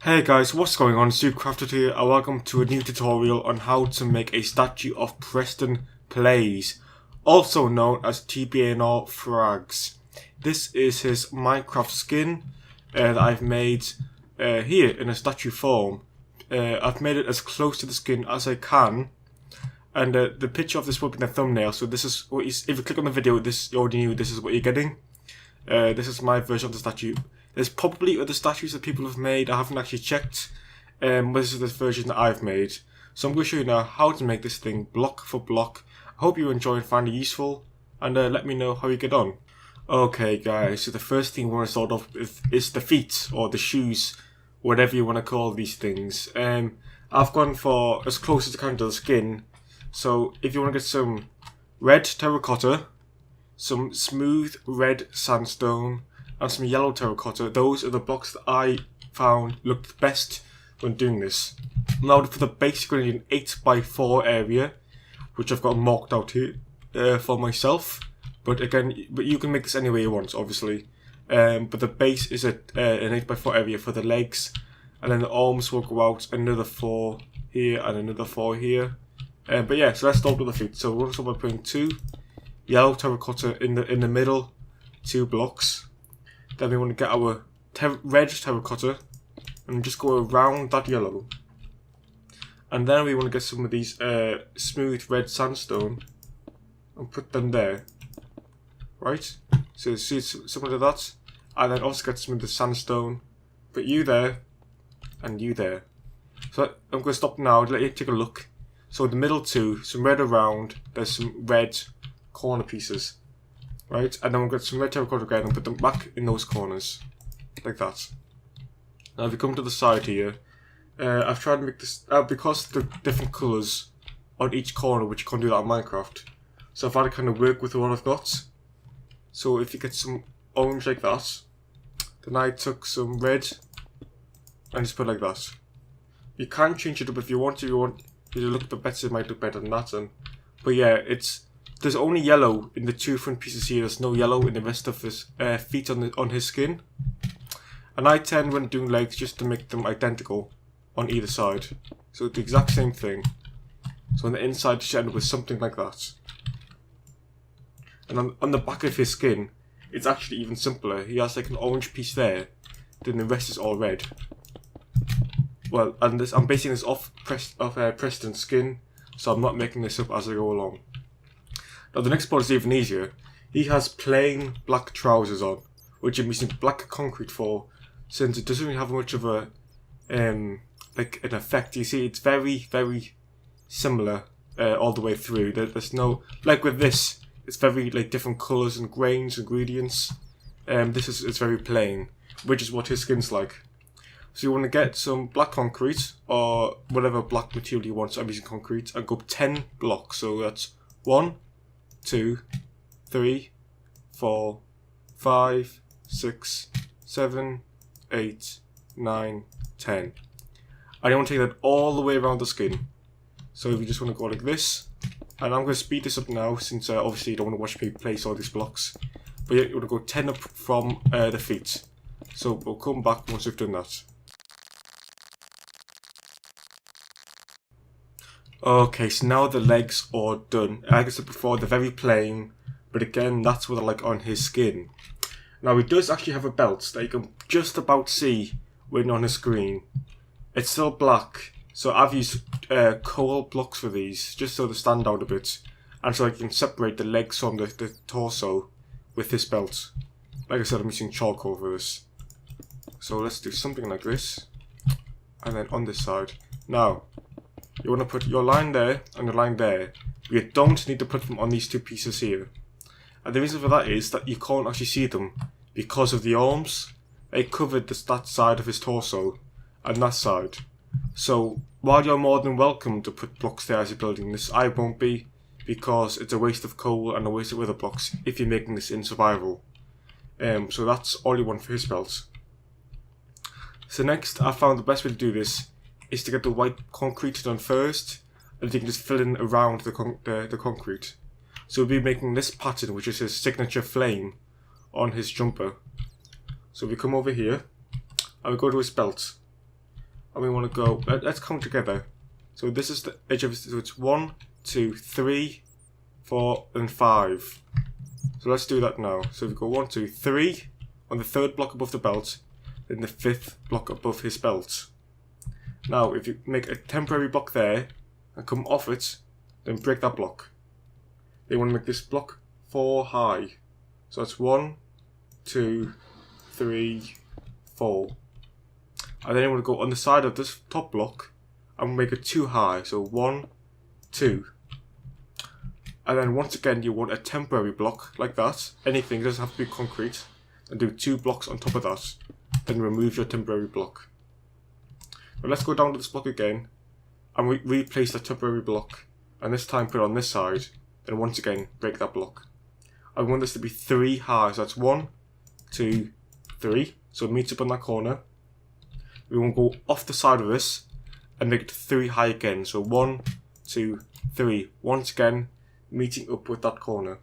Hey guys, what's going on? Crafted here and welcome to a new tutorial on how to make a statue of Preston Plays, also known as TBNRfrags. This is his Minecraft skin that I've made here in a statue form. I've made it as close to the skin as I can, and the picture of this will be in the thumbnail, so this is what if you click on the video, you already knew this is what you're getting. This is my version of the statue. There's probably other statues that people have made. I haven't actually checked. But this is the version that I've made. So I'm going to show you now how to make this thing block for block. I hope you enjoy and find it useful. And let me know how you get on. Okay guys, so the first thing we want to start off with is the feet, or the shoes, whatever you want to call these things. I've gone for as close as I can to the skin. So if you want to get some red terracotta, some smooth red sandstone, and some yellow terracotta, those are the blocks that I found looked best when doing this. Now for the base, you're going to need an 8x4 area, which I've got marked out here for myself. But you can make this any way you want, obviously. But the base is an 8x4 area for the legs, and then the arms will go out another 4 here and another 4 here. But yeah, so let's start with the feet. So we're going to start by putting 2 yellow terracotta in the middle 2 blocks. Then we want to get our red terracotta and just go around that yellow. And then we want to get some of these smooth red sandstone and put them there. Right? So see similar to that. And then also get some of the sandstone. Put you there and you there. So I'm going to stop now to let you take a look. So in the middle 2, some red around, there's some red corner pieces. Right, and then we'll get some red terracotta again and put them back in those corners, like that. Now if you come to the side here, I've tried to make this, because the different colours on each corner, which you can't do that in Minecraft, so I've had to kind of work with what I've got. So if you get some orange like that, then I took some red and just put it like that. You can change it up if you want to. If you want it to look a bit better, it might look better than that. But yeah, there's only yellow in the 2 front pieces here. There's no yellow in the rest of his feet on his skin. And I tend, when doing legs, just to make them identical on either side. So the exact same thing. So on the inside, you should end up with something like that. And on the back of his skin, it's actually even simpler. He has like an orange piece there, then the rest is all red. Well, and I'm basing this off Preston's skin, so I'm not making this up as I go along. Now the next part is even easier. He has plain black trousers on, which I'm using black concrete for, since it doesn't really have much of a like an effect. You see, it's very, very similar all the way through. There's no, like with this, it's very like different colours and grains, ingredients. It's very plain, which is what his skin's like. So you want to get some black concrete or whatever black material you want. So I'm using concrete, and go 10 blocks. So that's 1, 2, 3, 4, 5, 6, 7, 8, 9, 10. And you want to take that all the way around the skin. So if you just want to go like this, and I'm going to speed this up now, since obviously you don't want to watch me place all these blocks. But yeah, you want to go 10 up from the feet. So we'll come back once we've done that. Okay, so now the legs are done. Like I said before, they're very plain, but again, that's what I like on his skin. Now he does actually have a belt that you can just about see when on his screen. It's still black, so I've used coal blocks for these, just so they stand out a bit, and so I can separate the legs from the torso with this belt. Like I said, I'm using charcoal for this. So let's do something like this, and then on this side. Now, you want to put your line there and your line there. You don't need to put them on these 2 pieces here. And the reason for that is that you can't actually see them because of the arms. They covered that side of his torso and that side. So while you're more than welcome to put blocks there as you're building this, I won't be, because it's a waste of coal and a waste of other blocks if you're making this in survival. So that's all you want for his belt. So next, I found the best way to do this is to get the white concrete done first, and you can just fill in around the concrete. So we'll be making this pattern, which is his signature flame on his jumper. So we come over here, and we go to his belt. and we want to go, let's count together. So this is the edge of it, so it's 1, 2, 3, 4 and 5. So let's do that now. So we go 1, 2, 3 on the third block above the belt, then the fifth block above his belt. Now if you make a temporary block there and come off it, then break that block. They want to make this block 4 high. So that's 1, 2, 3, 4. And then you want to go on the side of this top block and make it 2 high. So 1, 2. And then once again you want a temporary block like that. Anything, it doesn't have to be concrete. And do 2 blocks on top of that. Then remove your temporary block. But let's go down to this block again and replace the temporary block. And this time put it on this side. Then once again break that block. I want this to be 3 high. So that's 1, 2, 3. So it meets up on that corner. We want to go off the side of this and make it 3 high again. So 1, 2, 3. Once again meeting up with that corner.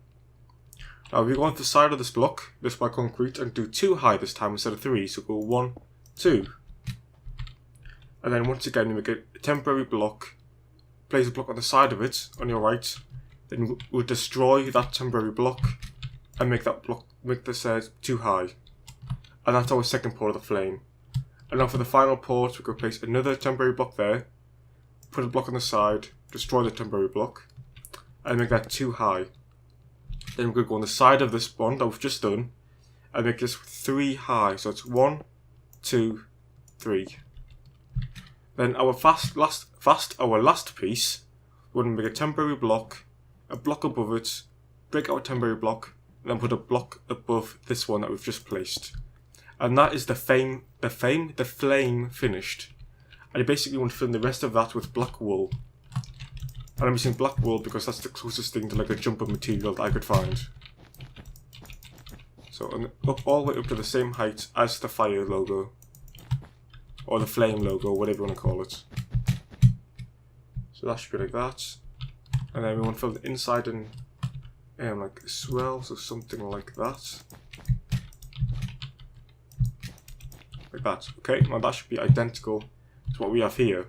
Now we go on the side of this block, this by concrete, and do 2 high this time instead of 3. So go 1, 2. And then once again we make a temporary block. Place a block on the side of it, on your right. Then we'll destroy that temporary block and make that block, make this 2 high. And that's our second port of the flame. And now for the final port, we can place another temporary block there. Put a block on the side, destroy the temporary block. And make that 2 high. Then we're going to go on the side of this one that we've just done. And make this 3 high. So it's 1, 2, 3. Then our last piece, we're going to make a temporary block, a block above it, break our temporary block, and then put a block above this one that we've just placed. And that is the flame finished. And you basically want to fill in the rest of that with black wool. And I'm using black wool because that's the closest thing to like a jumper material that I could find. So up all the way up to the same height as the fire logo. Or the flame logo, whatever you want to call it. So that should be like that. And then we want to fill the inside in like as well, so something like that. Like that. Okay, now that should be identical to what we have here.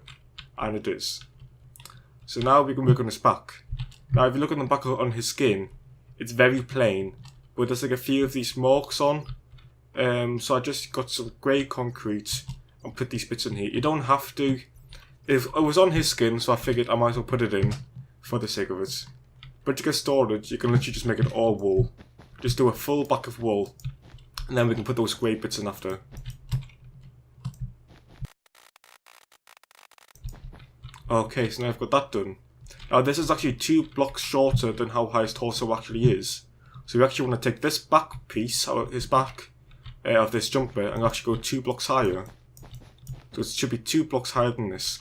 And it is. So now we can work on his back. Now if you look on the back on his skin, it's very plain. But there's like a few of these marks on. So I just got some grey concrete and put these bits in here. You don't have to. If it was on his skin, so I figured I might as well put it in for the sake of it. But to get started, you can literally just make it all wool. Just do a full back of wool. And then we can put those grey bits in after. Okay, so now I've got that done. Now this is actually 2 blocks shorter than how high his torso actually is. So we actually want to take this back piece, his back, of this jumper and actually go 2 blocks higher. So it should be 2 blocks higher than this.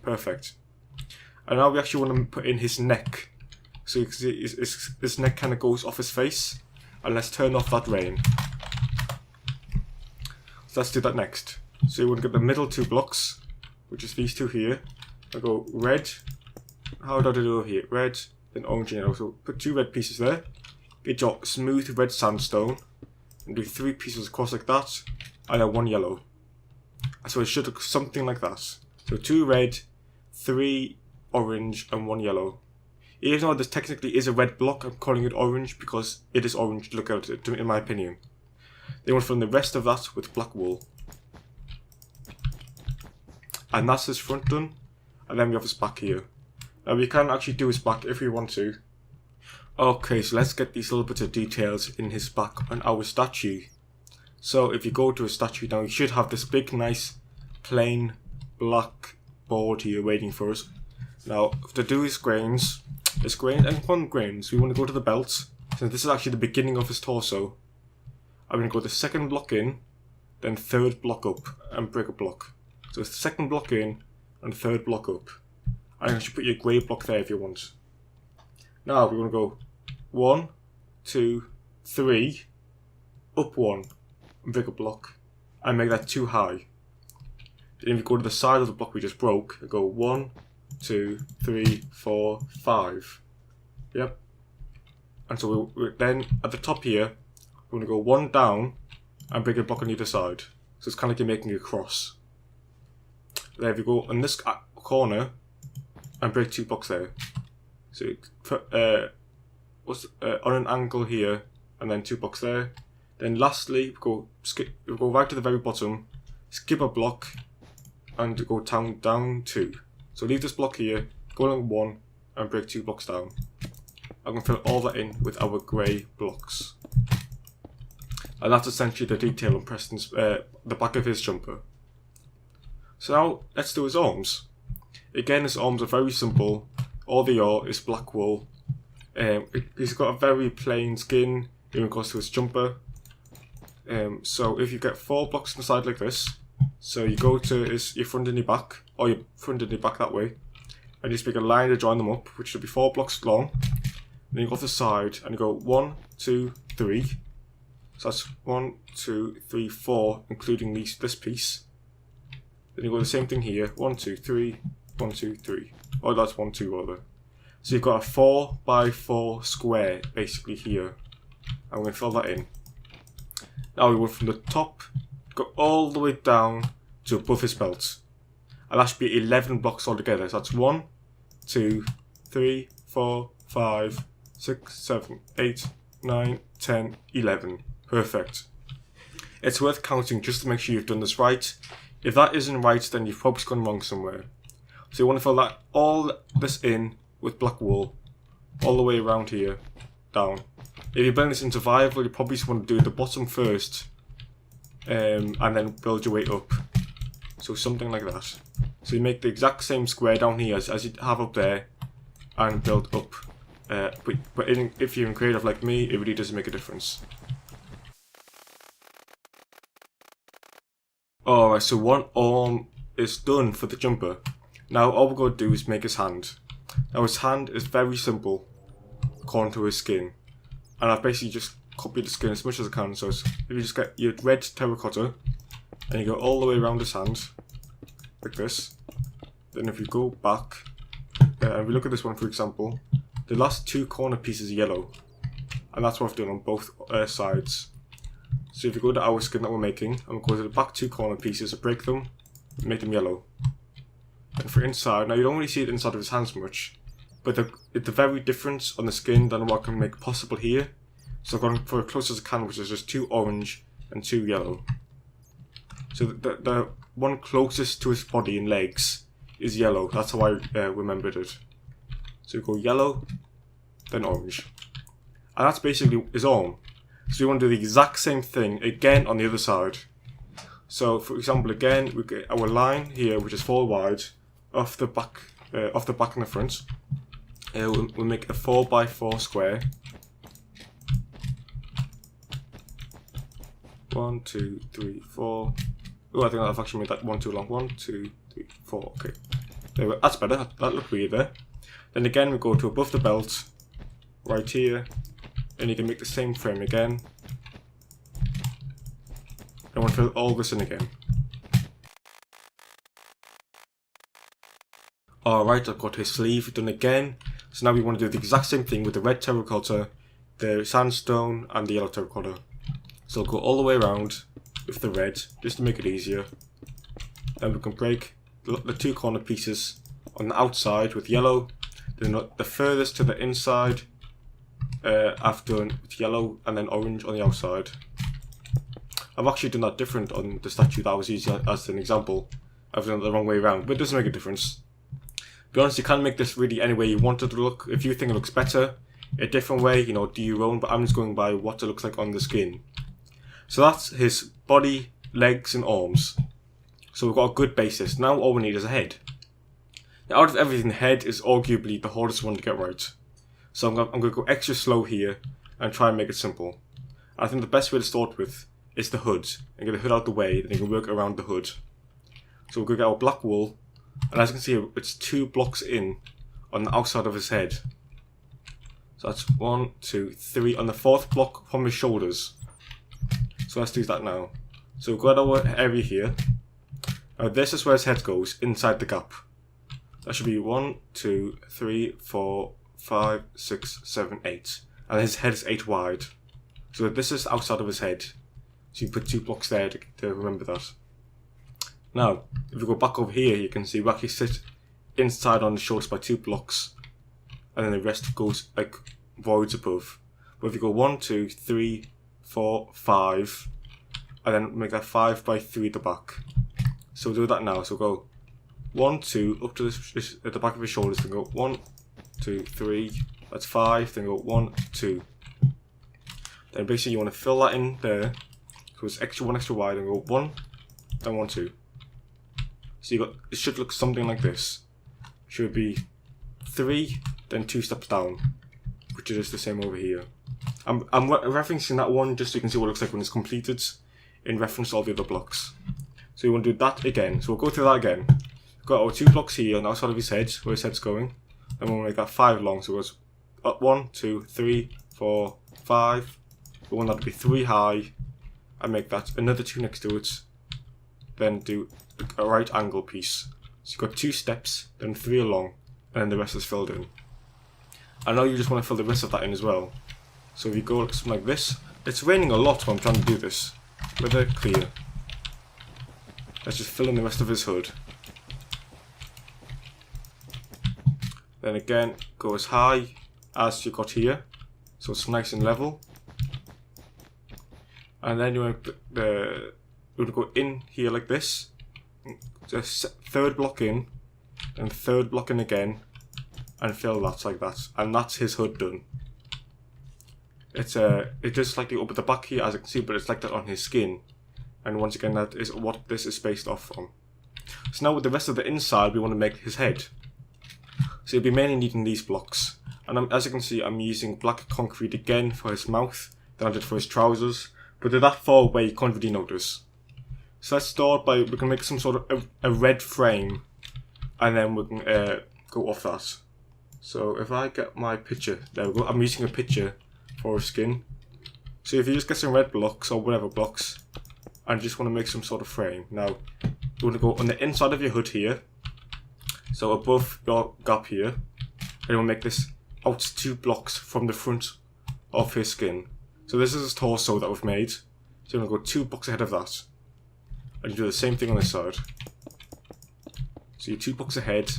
Perfect. And now we actually want to put in his neck. So you can see his neck kind of goes off his face. And let's turn off that rain. So let's do that next. So you want to get the middle 2 blocks, which is these 2 here. I'll go red. How do I do it here? Red, then orange and yellow. So put 2 red pieces there. Get your smooth red sandstone. And do 3 pieces across like that. And then 1 yellow. So it should look something like that. So 2 red, 3 orange, and 1 yellow. Even though this technically is a red block, I'm calling it orange because it is orange. Look at it, in my opinion. They want to fill in the rest of that with black wool. And that's his front done. And then we have his back here. Now we can actually do his back if we want to. Okay, so let's get these little bits of details in his back on our statue. So if you go to a statue now, you should have this big, nice, plain, black board here waiting for us. Now, to do his grains, and one grains, we want to go to the belt. So this is actually the beginning of his torso. I'm going to go the 2nd block in, then 3rd block up, and break a block. So it's the 2nd block in, and 3rd block up. And you should put your grey block there if you want. Now we're going to go 1, 2, 3, up 1, and break a block, and make that 2 high. Then if you go to the side of the block we just broke, go 1, 2, 3, 4, 5. Yep. And so then at the top here, we're going to go 1 down and break a block on either side. So it's kind of like you're making a cross. There we go, in this corner, and break 2 blocks there. So on an angle here, and then 2 blocks there. Then lastly, we go right to the very bottom, skip a block, and go down 2. So leave this block here, go along 1, and break 2 blocks down. I'm going to fill all that in with our grey blocks. And that's essentially the detail on Preston's, the back of his jumper. So now, let's do his arms. Again, his arms are very simple. All they are is black wool. He's got a very plain skin in regards to his jumper. So if you get 4 blocks on the side like this, so you go to your front and your back, or your front and your back that way, and you just make a line to join them up, which should be 4 blocks long. Then you go to the side and you go 1, 2, 3. So that's 1, 2, 3, 4, including this piece. Then you go the same thing here, 1, 2, 3, 1, 2, 3. Oh, that's 1, 2 rather. So you've got a 4 by 4 square basically here. I'm going to fill that in. Now we went from the top, go all the way down to above his belt. And that should be 11 blocks altogether. So that's 1, 2, 3, 4, 5, 6, 7, 8, 9, 10, 11. Perfect. It's worth counting just to make sure you've done this right. If that isn't right, then you've probably gone wrong somewhere. So you want to fill all this in with black wool, all the way around here, down. If you're building this in survival, you probably just want to do the bottom first, and then build your way up. So something like that. So you make the exact same square down here as you have up there, and build up. But if you're creative like me, it really doesn't make a difference. Alright, so one arm is done for the jumper. Now all we're going to do is make his hand. Now his hand is very simple, according to his skin. And I've basically just copied the skin as much as I can. So if you just get your red terracotta, and you go all the way around his hand, like this. Then if you go back, and we look at this one for example, the last 2 corner pieces are yellow. And that's what I've done on both sides. So if you go to our skin that we're making, and we'll go to the back 2 corner pieces, break them, and make them yellow. And for inside, now you don't really see it inside of his hands much, but the very difference on the skin than what I can make possible here. So I've gone for as close as I can, which is just 2 orange and 2 yellow. So the one closest to his body and legs is yellow. That's how I remembered it. So you go yellow, then orange. And that's basically his arm. So you want to do the exact same thing again on the other side. So for example, again, we get our line here, which is 4 wide, off the back and the front. We'll make a 4 by 4 square. 1, 2, 3, 4. Oh, I think I've actually made that 1 too long. 1, 2, 3, 4. Okay, there we go. That's better. That looked weird there. Then again, we go to above the belt, right here, and you can make the same frame again. I want to fill all this in again. Alright, I've got his sleeve done again. So now we want to do the exact same thing with the red terracotta, the sandstone, and the yellow terracotta. So I'll go all the way around with the red, just to make it easier. Then we can break the 2 corner pieces on the outside with yellow, then the furthest to the inside, I've done with yellow and then orange on the outside. I've actually done that different on the statue that I was using as an example. I've done it the wrong way around, but it doesn't make a difference. To be honest, you can make this really any way you want it to look. If you think it looks better, a different way, do your own, but I'm just going by what it looks like on the skin. So that's his body, legs and arms. So we've got a good basis. Now all we need is a head. Now out of everything, the head is arguably the hardest one to get right. So I'm going to go extra slow here and try and make it simple. I think the best way to start with is the hood. And get the hood out of the way, then you can work around the hood. So we're going to get our black wool, and as you can see, it's 2 blocks in on the outside of his head. So that's 1, 2, 3 on the 4th block from his shoulders. So let's do that now. So we've got our area here. Now this is where his head goes, inside the gap. That should be 1, 2, 3, 4, 5, 6, 7, 8. And his head is 8 wide. So this is outside of his head. So you put 2 blocks there to remember that. Now, if we go back over here, you can see we actually sit inside on the shoulders by 2 blocks, and then the rest goes like voids above. But if you go 1, 2, 3, 4, 5, and then make that 5 by 3 at the back. So we'll do that now. So go 1, 2 up to this at the back of his shoulders, then go 1, 2, 3. That's 5. Then go 1, 2. Then basically you want to fill that in there. So it's 1 extra wide, and go 1, then 1, 2. So it should look something like this. It should be 3, then 2 steps down, which is the same over here. I'm referencing that one just so you can see what it looks like when it's completed, in reference to all the other blocks. So you want to do that again. So we'll go through that again. We've got our 2 blocks here on the outside of his head, where his head's going. And we'll make that 5 long. So it goes up 1, 2, 3, 4, 5. We want that to be 3 high, and make that another 2 next to it. Then do a right angle piece. So you've got 2 steps, then 3 along, and then the rest is filled in. I know you just want to fill the rest of that in as well. So if you go something like this, it's raining a lot when I'm trying to do this. Weather clear. Let's just fill in the rest of his hood. Then again, go as high as you got here, so it's nice and level. And then you want to go in here like this. Just 3rd block in, and 3rd block in again, and fill that like that. And that's his hood done. It's just slightly up at the back here, as you can see, but it's like that on his skin. And once again, that is what this is based off from. So now with the rest of the inside, we want to make his head. So you'll be mainly needing these blocks. And as you can see, I'm using black concrete again for his mouth than I did for his trousers. But they're that far away, you can't really notice. So let's start by, we can make some sort of a red frame. And then we can go off that. So if I get my picture, there we go. I'm using a picture for his skin. So if you just get some red blocks or whatever blocks, and just want to make some sort of frame. Now, you want to go on the inside of your hood here. So above your gap here. And you want to make this out 2 blocks from the front of his skin. So this is his torso that we've made. So you want to go 2 blocks ahead of that. And you do the same thing on this side. So you're 2 blocks ahead.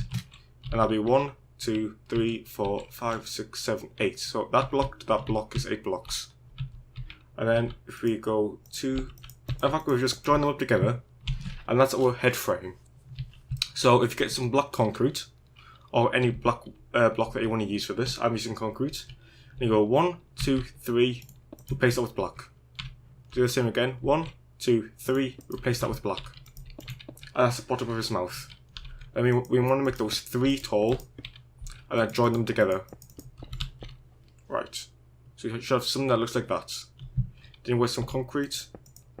And that'll be 1, 2, 3, 4, 5, 6, 7, 8. So that block to that block is 8 blocks. And then if we go to, in fact we'll just join them up together. And that's our head frame. So if you get some black concrete, or any black block that you want to use for this, I'm using concrete. And you go 1, 2, 3, replace that with black. Do the same again, 1, 2, 3, replace that with black. And that's the bottom of his mouth. And we want to make those 3 tall, and then join them together. Right. So you should have something that looks like that. Then with some concrete,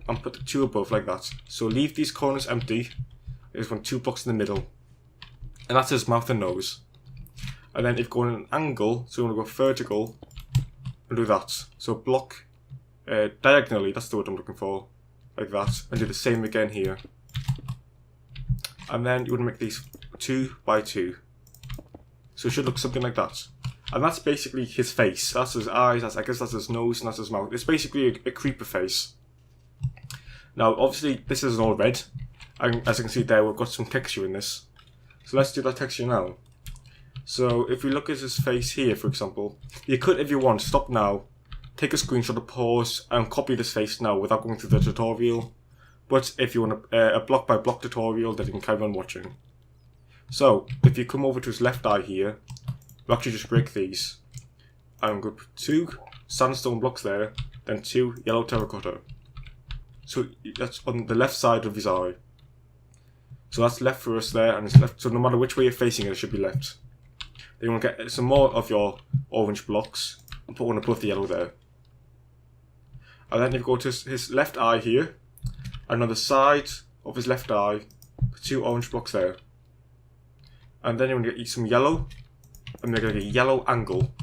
and put the 2 above like that. So leave these corners empty. There's 2 blocks in the middle. And that's his mouth and nose. And then if you go on an angle, so you want to go vertical, and do that. So block diagonally, that's the word I'm looking for. Like that. And do the same again here. And then you want to make these 2 by 2. So it should look something like that. And that's basically his face. That's his eyes, I guess that's his nose, and that's his mouth. It's basically a creeper face. Now, obviously, this isn't all red. And as you can see there, we've got some texture in this. So let's do that texture now. So if we look at his face here, for example, you could, if you want, stop now, take a screenshot of pause, and copy this face now without going through the tutorial. But if you want a block by block tutorial, then you can carry on watching. So, if you come over to his left eye here, we actually just break these. I'm going to put 2 sandstone blocks there, then 2 yellow terracotta. So that's on the left side of his eye. So that's left for us there, and it's left. So no matter which way you're facing it, it should be left. Then you want to get some more of your orange blocks and put one above the yellow there. And then if you go to his left eye here, and on the side of his left eye, put 2 orange blocks there. And then you want to get some yellow, and make it a yellow angle.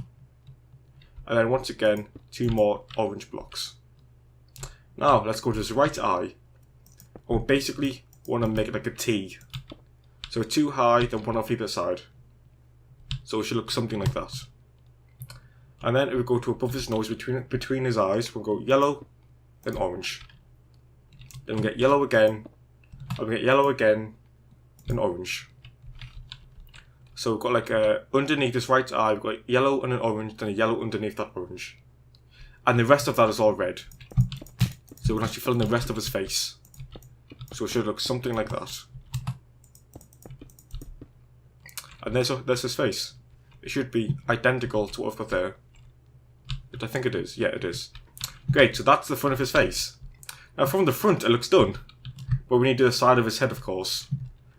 And then once again, 2 more orange blocks. Now let's go to his right eye. And we basically want to make it like a T. So 2 high, then 1 off either side. So it should look something like that. And then if we go to above his nose, between his eyes, we'll go yellow, then orange. then we get yellow again, and we get yellow again, and orange. So we've got like underneath this right eye, we've got yellow and an orange, then a yellow underneath that orange. And the rest of that is all red. So we're actually fill in the rest of his face. So it should look something like that. And there's his face. It should be identical to what I've got there. Which I think it is. Yeah, it is. Great, so that's the front of his face. Now from the front it looks done. But we need to do the side of his head, of course.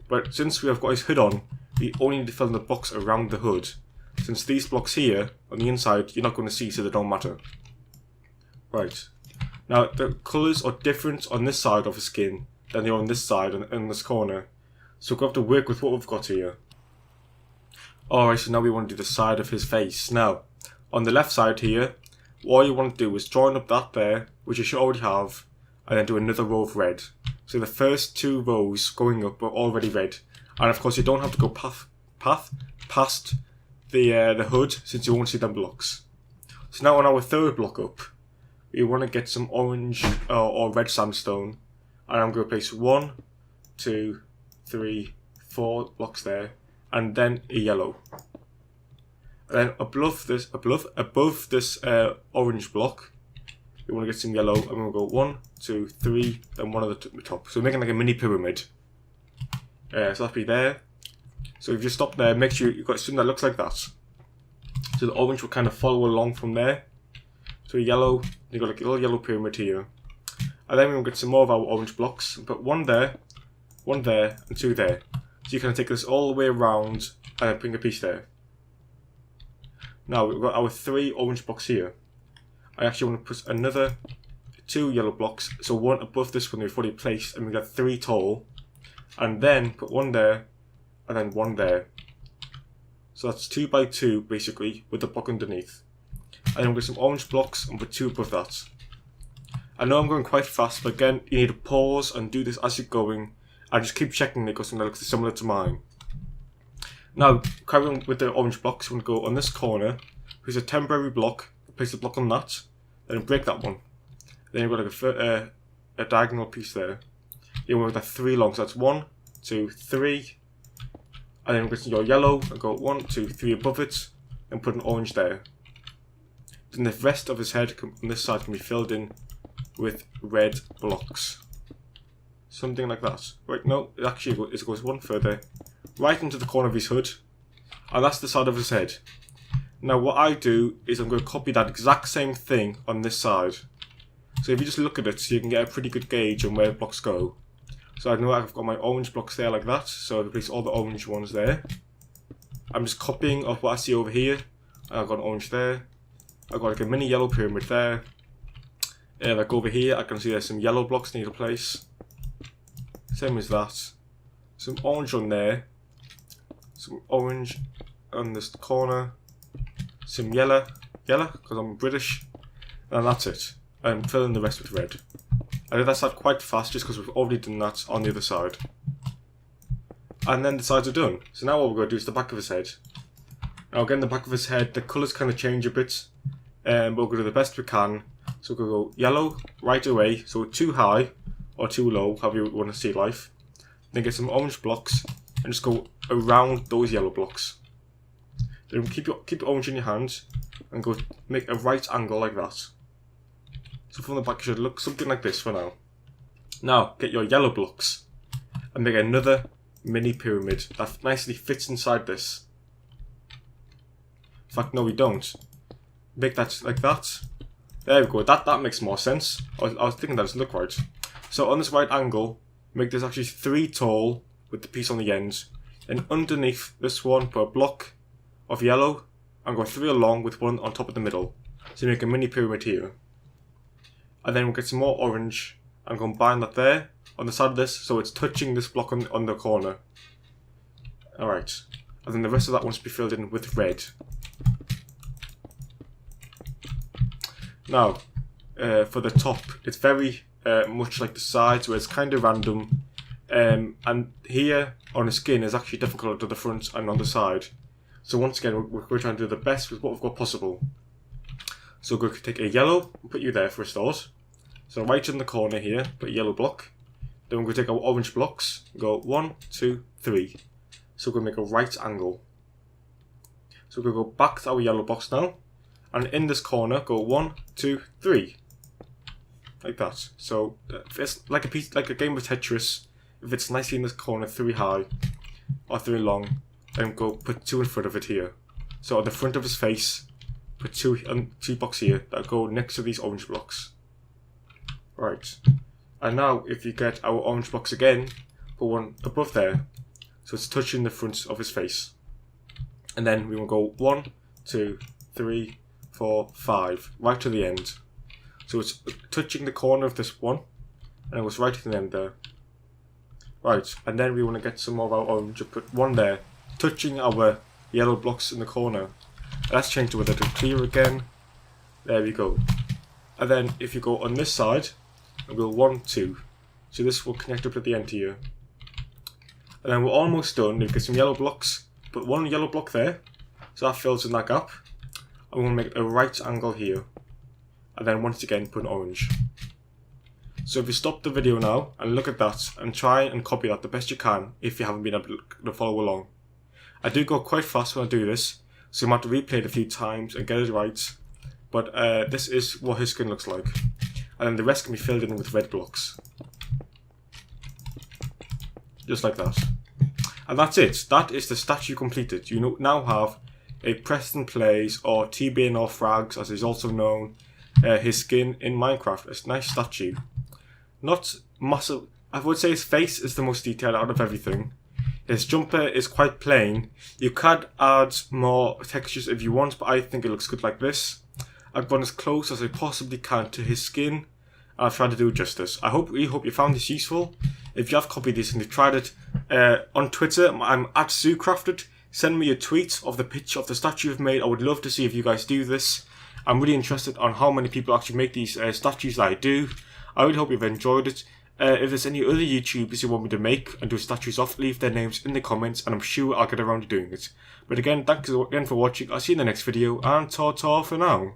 But since we have got his hood on, we only need to fill in the blocks around the hood. Since these blocks here, on the inside, you're not going to see, so they don't matter. Right. Now, the colours are different on this side of his skin than they are on this side and in this corner. So we're going to have to work with what we've got here. Alright, so now we want to do the side of his face. Now, on the left side here, all you want to do is join up that there, which you should already have, and then do another row of red. So the first 2 rows going up are already red. And of course you don't have to go past the hood, since you won't see them blocks. So now on our third block up, we want to get some orange or red sandstone. And I'm going to place 1, 2, 3, 4 blocks there, and then a yellow. And then above this orange block, we want to get some yellow, and we'll go 1, 2, 3, then one at the top. So we're making like a mini pyramid. So that'll be there. So if you stop there, make sure you've got something that looks like that. So the orange will kind of follow along from there. So yellow, you've got like a little yellow pyramid here. And then we'll get some more of our orange blocks. Put 1 there, 1 there, and 2 there. So you can take this all the way around and then bring a piece there. Now we've got our 3 orange blocks here. I actually want to put another 2 yellow blocks. So 1 above this one we've already placed, and we got 3 tall. And then put 1 there, and then 1 there. So that's 2 by 2 basically, with the block underneath. And then we'll get some orange blocks and put 2 above that. I know I'm going quite fast, but again, you need to pause and do this as you're going, and just keep checking it because something looks similar to mine. Now, carrying on with the orange blocks, we're going to go on this corner, place a temporary block, place a block on that, then break that one. Then you've got like a diagonal piece there. You want that 3 long, so that's 1, 2, 3, and then we're going to your yellow and go 1, 2, 3 above it, and put an orange there. Then the rest of his head on this side can be filled in with red blocks. Something like that. Right, no, it goes 1 further, right into the corner of his hood, and that's the side of his head. Now what I do is I'm going to copy that exact same thing on this side. So if you just look at it, so you can get a pretty good gauge on where blocks go. So I know I've got my orange blocks there like that, so I place all the orange ones there. I'm just copying off what I see over here. I've got an orange there. I've got like a mini yellow pyramid there. Like over here, I can see there's some yellow blocks I need to place. Same as that. Some orange on there. Some orange on this corner. Some yellow, because I'm British. And that's it. I'm filling the rest with red. I did that side quite fast just because we've already done that on the other side. And then the sides are done. So now what we're going to do is the back of his head. Now again, the back of his head, the colours kind of change a bit. But we're going to do the best we can. So we're going to go yellow right away. So too high or too low, however you want to see life. Then get some orange blocks and just go around those yellow blocks. Then keep your orange in your hand and go make a right angle like that. So from the back it should look something like this for now. Now get your yellow blocks and make another mini pyramid that nicely fits inside this. In fact, no, we don't. Make that like that. There we go. That makes more sense. I was thinking that doesn't look right. So on this right angle, make this actually 3 tall with the piece on the end. And underneath this one, put a block of yellow and go 3 along with 1 on top of the middle. So you make a mini pyramid here. And then we'll get some more orange and combine that there on the side of this, so it's touching this block on the corner. Alright. And then the rest of that wants to be filled in with red. Now, for the top, it's very much like the sides where it's kind of random. And here on the skin is actually difficult to the front and on the side. So once again, we're trying to do the best with what we've got possible. So we're going to take a yellow and put you there for a start. So right in the corner here, put a yellow block. Then we're going to take our orange blocks, go 1, 2, 3. So we're going to make a right angle. So we're going to go back to our yellow box now, and in this corner go 1, 2, 3. Like that. So it's like a game of Tetris. If it's nicely in this corner, 3 high or 3 long, then go put 2 in front of it here. So on the front of his face, put 2 blocks here that go next to these orange blocks. Right. And now if you get our orange blocks again, put one above there, so it's touching the front of his face. And then we will go 1, 2, 3, 4, 5, right to the end. So it's touching the corner of this one, and it goes right to the end there. Right, and then we want to get some more of our orange, put 1 there, touching our yellow blocks in the corner. Let's change the weather to clear again. There we go. And then if you go on this side, we'll 1, 2. So this will connect up at the end here. And then we're almost done. You get some yellow blocks, put 1 yellow block there, so that fills in that gap. And we'll make a right angle here. And then once again put an orange. So if you stop the video now and look at that and try and copy that the best you can if you haven't been able to follow along. I do go quite fast when I do this, so you might have to replay it a few times and get it right. But this is what his skin looks like. And then the rest can be filled in with red blocks. Just like that. And that's it. That is the statue completed. You now have a Preston Plays, or TBNRfrags as is also known, his skin in Minecraft. It's a nice statue. Not massive. I would say his face is the most detailed out of everything. His jumper is quite plain. You could add more textures if you want, but I think it looks good like this. I've gone as close as I possibly can to his skin, and I've tried to do justice. I really hope you found this useful. If you have copied this and you've tried it, on Twitter, I'm at SueCrafted. Send me a tweet of the picture of the statue you've made. I would love to see if you guys do this. I'm really interested on how many people actually make these statues that I do. I really hope you've enjoyed it. If there's any other YouTubers you want me to make and do statues of, leave their names in the comments and I'm sure I'll get around to doing it. But again, thanks again for watching. I'll see you in the next video and ta-ta for now.